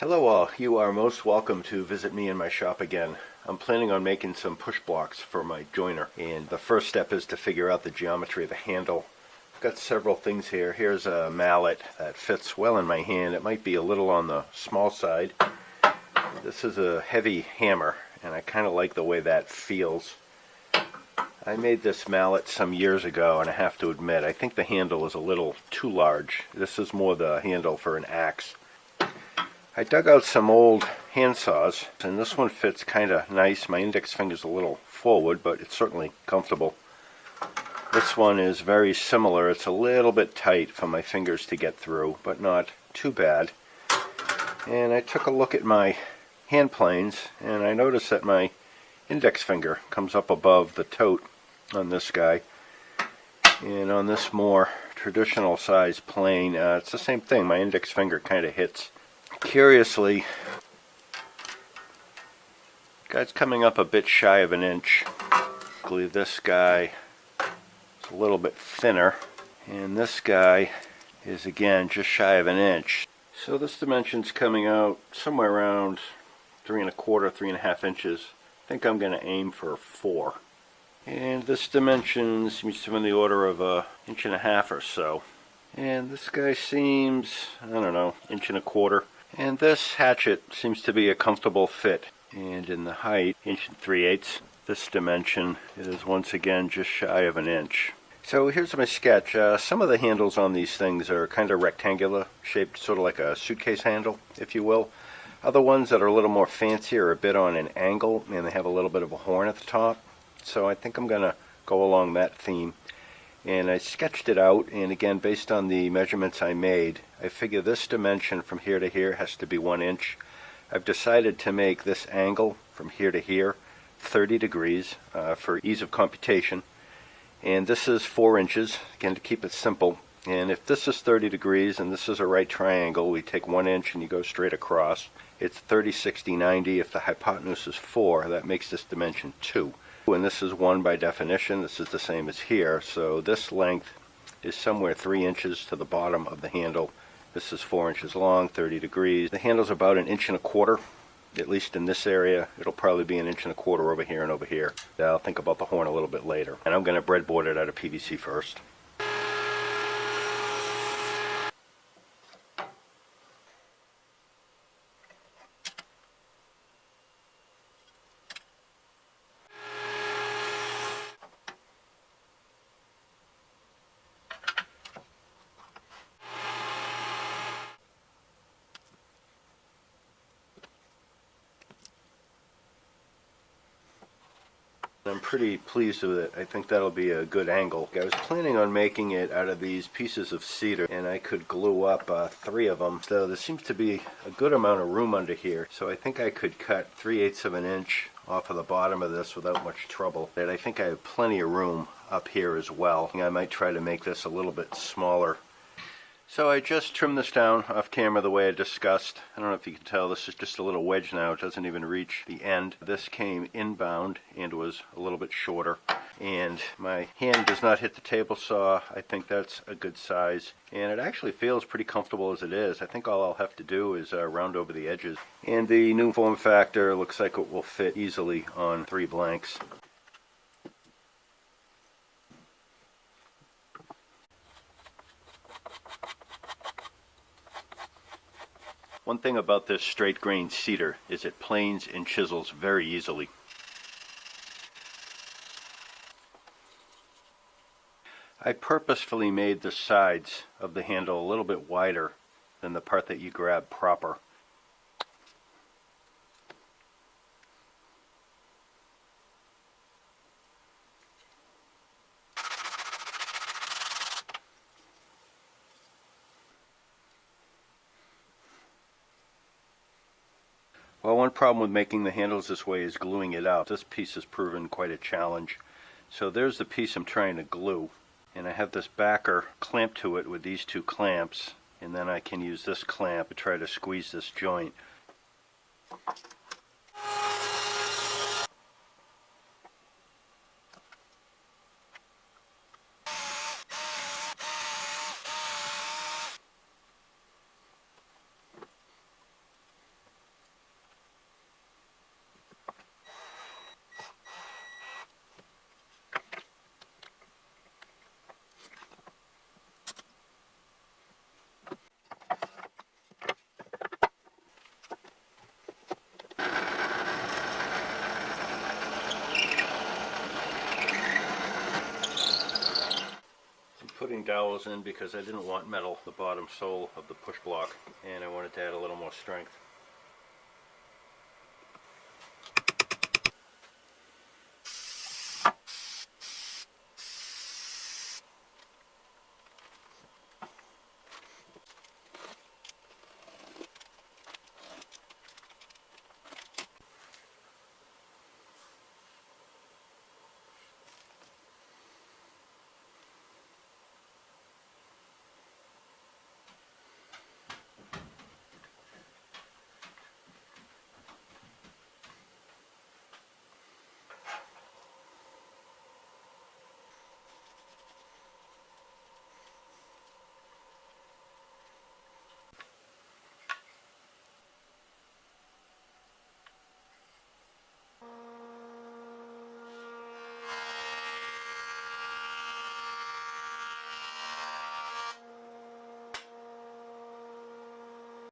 Hello all, you are most welcome to visit me in my shop again. I'm planning on making some push blocks for my joiner, and the first step is to figure out the geometry of the handle. I've got several things here. Here's a mallet that fits well in my hand. It might be a little on the small side. This is a heavy hammer, and I kind of like the way that feels. I made this mallet some years ago, and I have to admit, I think the handle is a little too large. This is more the handle for an axe. I dug out some old hand saws, and this one fits kind of nice. My index finger's a little forward, but it's certainly comfortable. This one is very similar. It's a little bit tight for my fingers to get through, but not too bad. And I took a look at my hand planes, and I noticed that my index finger comes up above the tote on this guy. And on this more traditional size plane, it's the same thing. My index finger kind of hits. Curiously, guy's coming up a bit shy of an inch. This guy is a little bit thinner, and this guy is again just shy of an inch. So this dimension's coming out somewhere around 3 1/4, 3.5 inches. I think I'm going to aim for 4. And this dimension seems to be in the order of 1.5 inches or so. And this guy seems, I don't know, 1.25 inches. And this hatchet seems to be a comfortable fit. And in the height, 1 3/8. This dimension is once again just shy of an inch. So here's my sketch. Some of the handles on these things are kind of rectangular, shaped sort of like a suitcase handle, if you will. Other ones that are a little more fancy are a bit on an angle, and they have a little bit of a horn at the top. So I think I'm going to go along that theme. And I sketched it out, and again, based on the measurements I made, I figure this dimension from here to here has to be 1 inch. I've decided to make this angle from here to here 30 degrees for ease of computation. And this is 4 inches, again to keep it simple. And if this is 30 degrees and this is a right triangle, we take 1 inch and you go straight across. It's 30, 60, 90. If the hypotenuse is 4, that makes this dimension 2. And this is 1 by definition. This is the same as here. So this length is somewhere 3 inches to the bottom of the handle. This is 4 inches long, 30 degrees. The handle's about 1.25 inches, at least in this area. It'll probably be 1.25 inches over here and over here. I'll think about the horn a little bit later. And I'm going to breadboard it out of PVC first. I'm pretty pleased with it. I think that'll be a good angle. I was planning on making it out of these pieces of cedar, and I could glue up 3 of them. So there seems to be a good amount of room under here. So I think I could cut 3/8 of an inch off of the bottom of this without much trouble. And I think I have plenty of room up here as well. I might try to make this a little bit smaller. So I just trimmed this down off camera the way I discussed. I don't know if you can tell, this is just a little wedge now. It doesn't even reach the end. This came inbound and was a little bit shorter. And my hand does not hit the table saw. I think that's a good size. And it actually feels pretty comfortable as it is. I think all I'll have to do is round over the edges. And the new form factor looks like it will fit easily on 3 blanks. One thing about this straight grain cedar is it planes and chisels very easily. I purposefully made the sides of the handle a little bit wider than the part that you grab proper. Well, one problem with making the handles this way is gluing it up. This piece has proven quite a challenge. So there's the piece I'm trying to glue. And I have this backer clamped to it with these 2 clamps. And then I can use this clamp to try to squeeze this joint. putting dowels in because I didn't want metal, the bottom sole of the push block, and I wanted to add a little more strength.